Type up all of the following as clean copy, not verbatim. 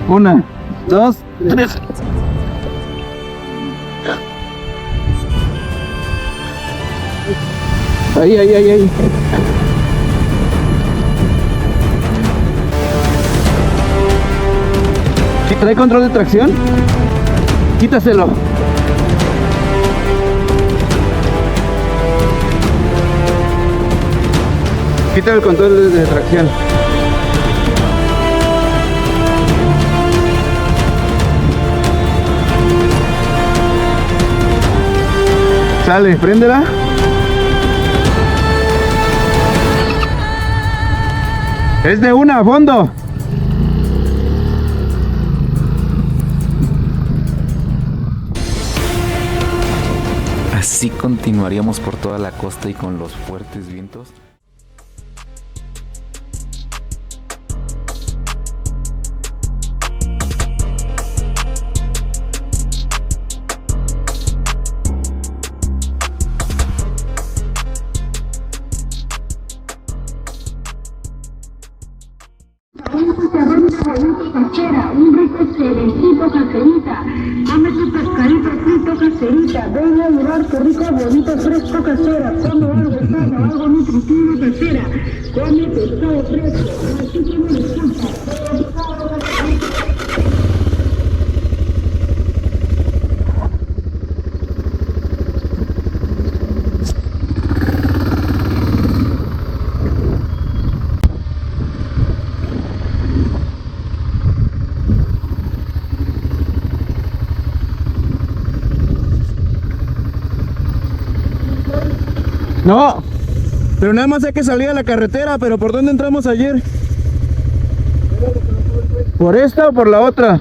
1, 2, 3. Ahí, ahí, ahí, ahí. Si trae control de tracción, quítaselo. Quita el control de tracción. Sale, préndela. Es de una, a fondo. Así continuaríamos por toda la costa y con los fuertes vientos. Un rico cerecito caserita, come tu pescadito frito caserita, ven a mirar qué rico, bonito, fresco casera, come algo sano, algo nutritivo casera, come pescado fresco, así como le gusta. No, pero nada más hay que salir a la carretera. Pero ¿por dónde entramos ayer? ¿Por esta o por la otra?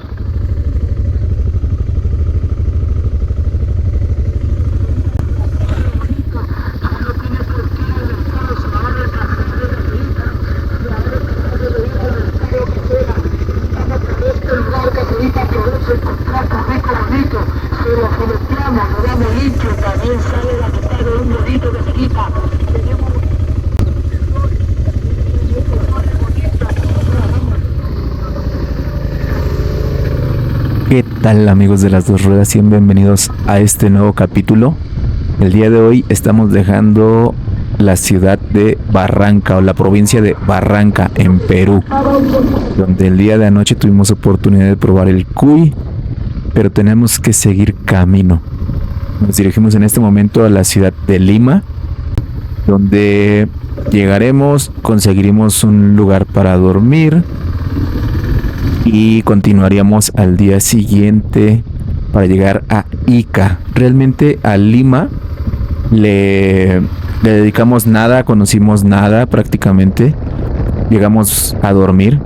¿Qué tal, amigos de las dos ruedas? Y bienvenidos a este nuevo capítulo. El día de hoy estamos dejando la ciudad de Barranca o la provincia de Barranca en Perú, donde el día de anoche tuvimos oportunidad de probar el cuy, pero tenemos que seguir camino. Nos dirigimos en este momento a la ciudad de Lima, donde llegaremos, conseguiremos un lugar para dormir y continuaríamos al día siguiente para llegar a Ica. Realmente a Lima le dedicamos nada, conocimos nada prácticamente. Llegamos a dormir.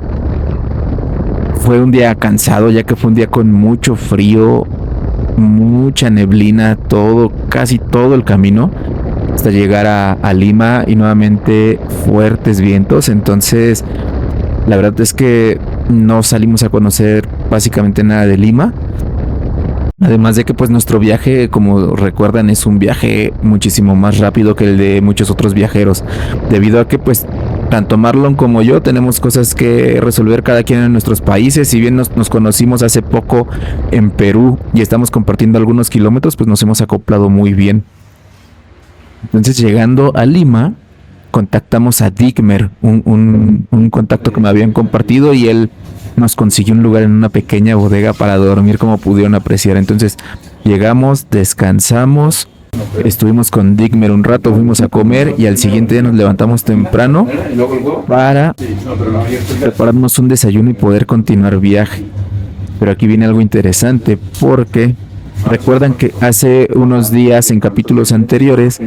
Fue un día cansado, ya que fue un día con mucho frío, mucha neblina, casi todo el camino hasta llegar a Lima, y nuevamente fuertes vientos. Entonces la verdad es que no salimos a conocer básicamente nada de Lima. Además de que pues nuestro viaje, como recuerdan, es un viaje muchísimo más rápido que el de muchos otros viajeros, debido a que pues tanto Marlon como yo tenemos cosas que resolver cada quien en nuestros países. Si bien nos conocimos hace poco en Perú y estamos compartiendo algunos kilómetros, pues nos hemos acoplado muy bien. Entonces, llegando a Lima, contactamos a Digmer, un contacto que me habían compartido, y él nos consiguió un lugar en una pequeña bodega para dormir, como pudieron apreciar. Entonces llegamos, descansamos, estuvimos con Digmer un rato, fuimos a comer y al siguiente día nos levantamos temprano para prepararnos un desayuno y poder continuar viaje. Pero aquí viene algo interesante, porque recuerdan que hace unos días en capítulos anteriores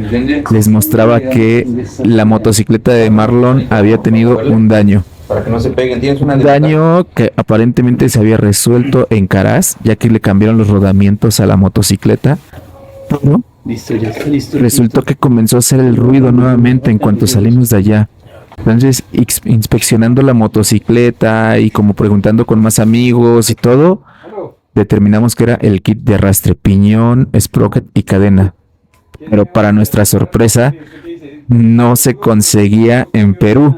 les mostraba que la motocicleta de Marlon había tenido un daño. Para que no se peguen, tienes una Un daño que aparentemente se había resuelto en Caraz, ya que le cambiaron los rodamientos a la motocicleta. ¿No? Listo, ya está listo. Resultó que comenzó a hacer el ruido nuevamente en cuanto salimos de allá. Entonces, inspeccionando la motocicleta y como preguntando con más amigos y todo, determinamos que era el kit de arrastre, piñón, sprocket y cadena. Pero para nuestra sorpresa, no se conseguía en Perú.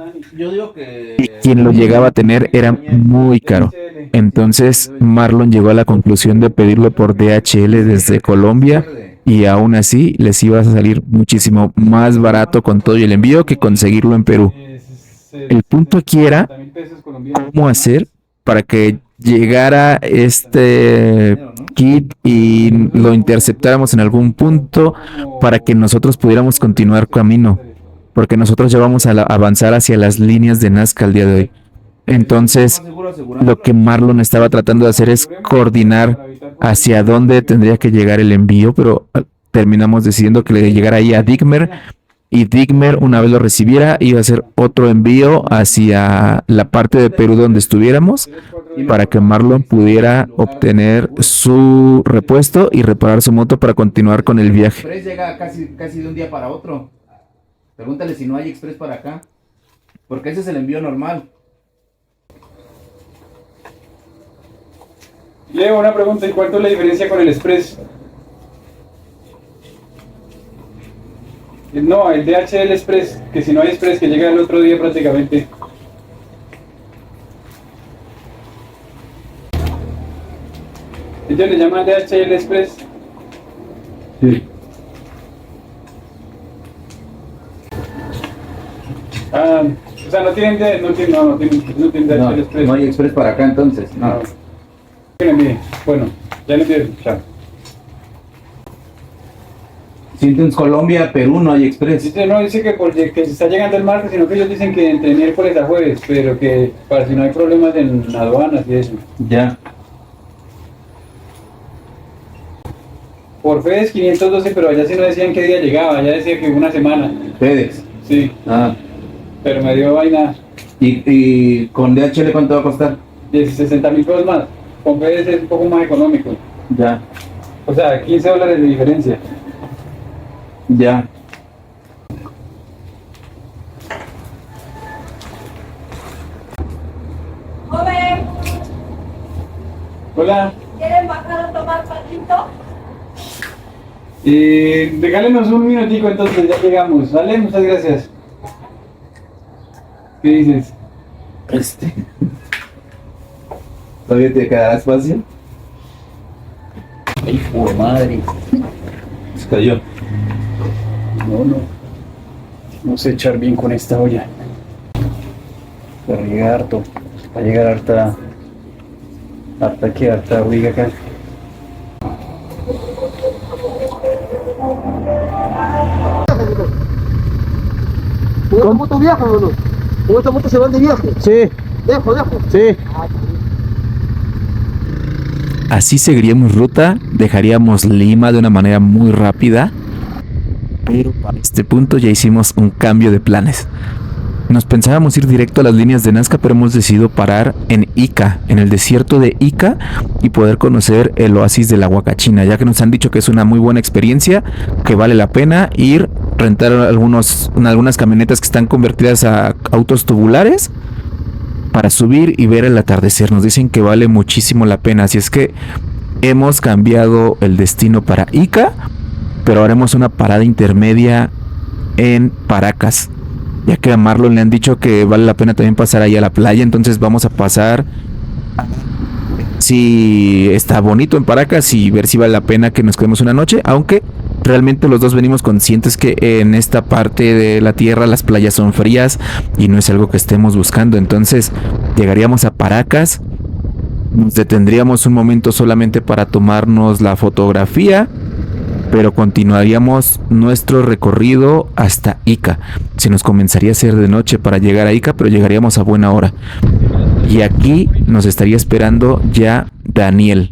Y quien lo llegaba a tener era muy caro. Entonces Marlon llegó a la conclusión de pedirlo por DHL desde Colombia y aún así les iba a salir muchísimo más barato con todo y el envío que conseguirlo en Perú. El punto aquí era cómo hacer para que llegara este kit y lo interceptáramos en algún punto para que nosotros pudiéramos continuar camino, porque nosotros ya vamos a avanzar hacia las líneas de Nazca el día de hoy. Entonces, lo que Marlon estaba tratando de hacer es coordinar hacia dónde tendría que llegar el envío, pero terminamos decidiendo que le llegara ahí a Digmer, y Digmer, una vez lo recibiera, iba a hacer otro envío hacia la parte de Perú donde estuviéramos, para que Marlon pudiera obtener su repuesto y reparar su moto para continuar con el viaje. Express llega casi de un día para otro. Pregúntale si no hay Express para acá, porque ese es el envío normal. Leo, una pregunta, ¿y cuánto es la diferencia con el Express? No, el DHL Express, que si no hay Express, que llega el otro día prácticamente. ¿Ellos le llaman DHL Express? Sí. Ah, o sea, no tienen DHL Express. No hay Express para acá entonces. No. Bueno, ya lo entiendo. Chao. Sientes Colombia, Perú, no hay Express. Dice que se está llegando el martes, sino que ellos dicen que entre miércoles a jueves, pero que para si no hay problemas en aduanas y eso. Ya. Por FedEx 512, pero allá sí no decían qué día llegaba, allá decía que una semana. FedEx. Sí, Ah. pero me dio vaina ¿Y con DHL cuánto va a costar? de 60.000 pesos más. Con FedEx es un poco más económico. Ya. O sea, $15 de diferencia. Ya. Joven, Hola, ¿quieren bajar a tomar patito? regálenos un minutico entonces, ya llegamos. ¿Vale? Muchas gracias. ¿Qué dices? ¿Todavía te quedará espacio? Ay, por madre. Se cayó. No sé echar bien con esta olla. Para llegar harto. Para llegar harta. Harta huiga acá. ¿Con esta moto viaja o no? ¿Con esta moto se van de viaje? Sí, Dejo. sí. Así seguiríamos ruta, dejaríamos Lima de una manera muy rápida, pero para este punto ya hicimos un cambio de planes. Nos pensábamos ir directo a las líneas de Nazca, pero hemos decidido parar en Ica, en el desierto de Ica, y poder conocer el oasis de la Huacachina, ya que nos han dicho que es una muy buena experiencia, que vale la pena ir, rentar algunas camionetas que están convertidas a autos tubulares para subir y ver el atardecer. Nos dicen que vale muchísimo la pena, así es que hemos cambiado el destino para Ica, pero haremos una parada intermedia en Paracas, ya que a Marlon le han dicho que vale la pena también pasar ahí a la playa. Entonces vamos a pasar, si está bonito en Paracas, y ver si vale la pena que nos quedemos una noche, aunque realmente los dos venimos conscientes que en esta parte de la tierra las playas son frías y no es algo que estemos buscando. Entonces llegaríamos a Paracas, nos detendríamos un momento solamente para tomarnos la fotografía, pero continuaríamos nuestro recorrido hasta Ica. Se nos comenzaría a hacer de noche para llegar a Ica, pero llegaríamos a buena hora. Y aquí nos estaría esperando ya Daniel,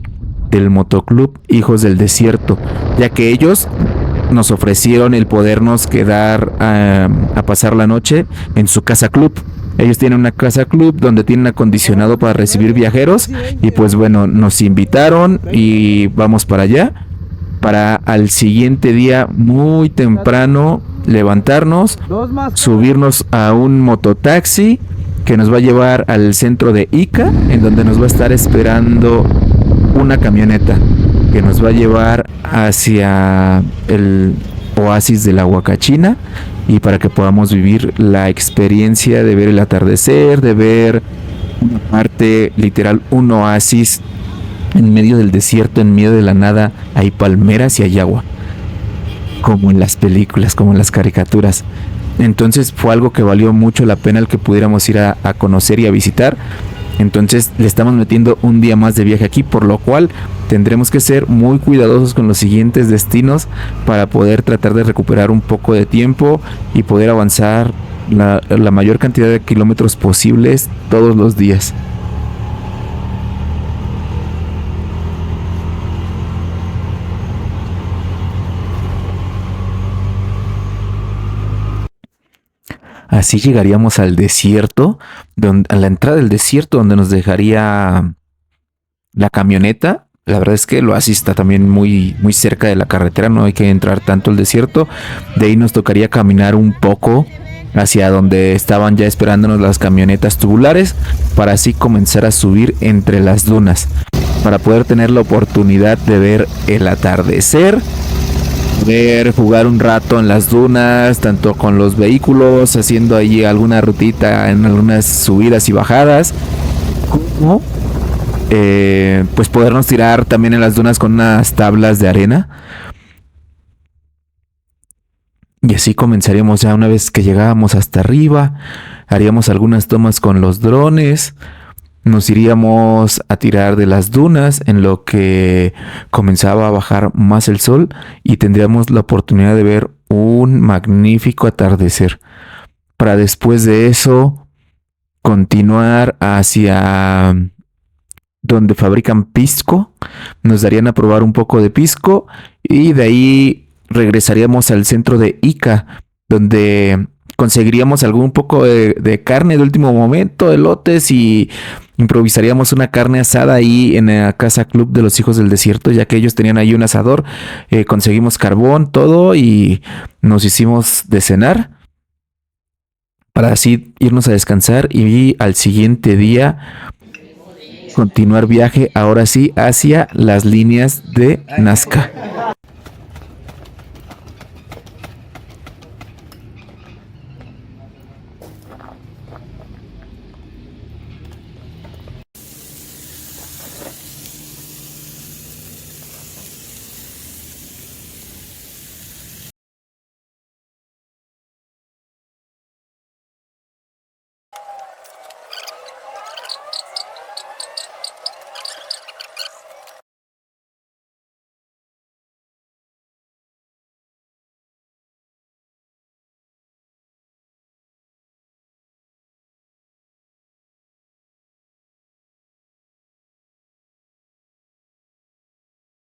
del motoclub Hijos del Desierto, ya que ellos nos ofrecieron el podernos quedar a pasar la noche en su casa club. Ellos tienen una casa club donde tienen acondicionado para recibir viajeros, y pues bueno, nos invitaron y vamos para allá, para al siguiente día muy temprano levantarnos, subirnos a un mototaxi que nos va a llevar al centro de Ica, en donde nos va a estar esperando una camioneta que nos va a llevar hacia el oasis de la Huacachina, y para que podamos vivir la experiencia de ver el atardecer, de ver una parte literal, un oasis en medio del desierto, en medio de la nada. Hay palmeras y hay agua, como en las películas, como en las caricaturas. Entonces fue algo que valió mucho la pena el que pudiéramos ir a conocer y a visitar. Entonces le estamos metiendo un día más de viaje aquí, por lo cual tendremos que ser muy cuidadosos con los siguientes destinos para poder tratar de recuperar un poco de tiempo y poder avanzar la mayor cantidad de kilómetros posibles todos los días. Así llegaríamos al desierto, a la entrada del desierto, donde nos dejaría la camioneta. La verdad es que el oasis está también muy, muy cerca de la carretera, no hay que entrar tanto al desierto. De ahí nos tocaría caminar un poco hacia donde estaban ya esperándonos las camionetas tubulares, para así comenzar a subir entre las dunas, para poder tener la oportunidad de ver el atardecer, poder jugar un rato en las dunas, tanto con los vehículos, haciendo ahí alguna rutita en algunas subidas y bajadas, como pues podernos tirar también en las dunas con unas tablas de arena. Y así comenzaríamos ya una vez que llegábamos hasta arriba, haríamos algunas tomas con los drones, nos iríamos a tirar de las dunas en lo que comenzaba a bajar más el sol y tendríamos la oportunidad de ver un magnífico atardecer. Para después de eso continuar hacia donde fabrican pisco, nos darían a probar un poco de pisco y de ahí regresaríamos al centro de Ica, donde conseguiríamos algún poco de carne de último momento, elotes, y improvisaríamos una carne asada ahí en la casa club de los hijos del desierto, ya que ellos tenían ahí un asador. Conseguimos carbón, todo, y nos hicimos de cenar para así irnos a descansar y al siguiente día continuar viaje, ahora sí, hacia las líneas de Nazca.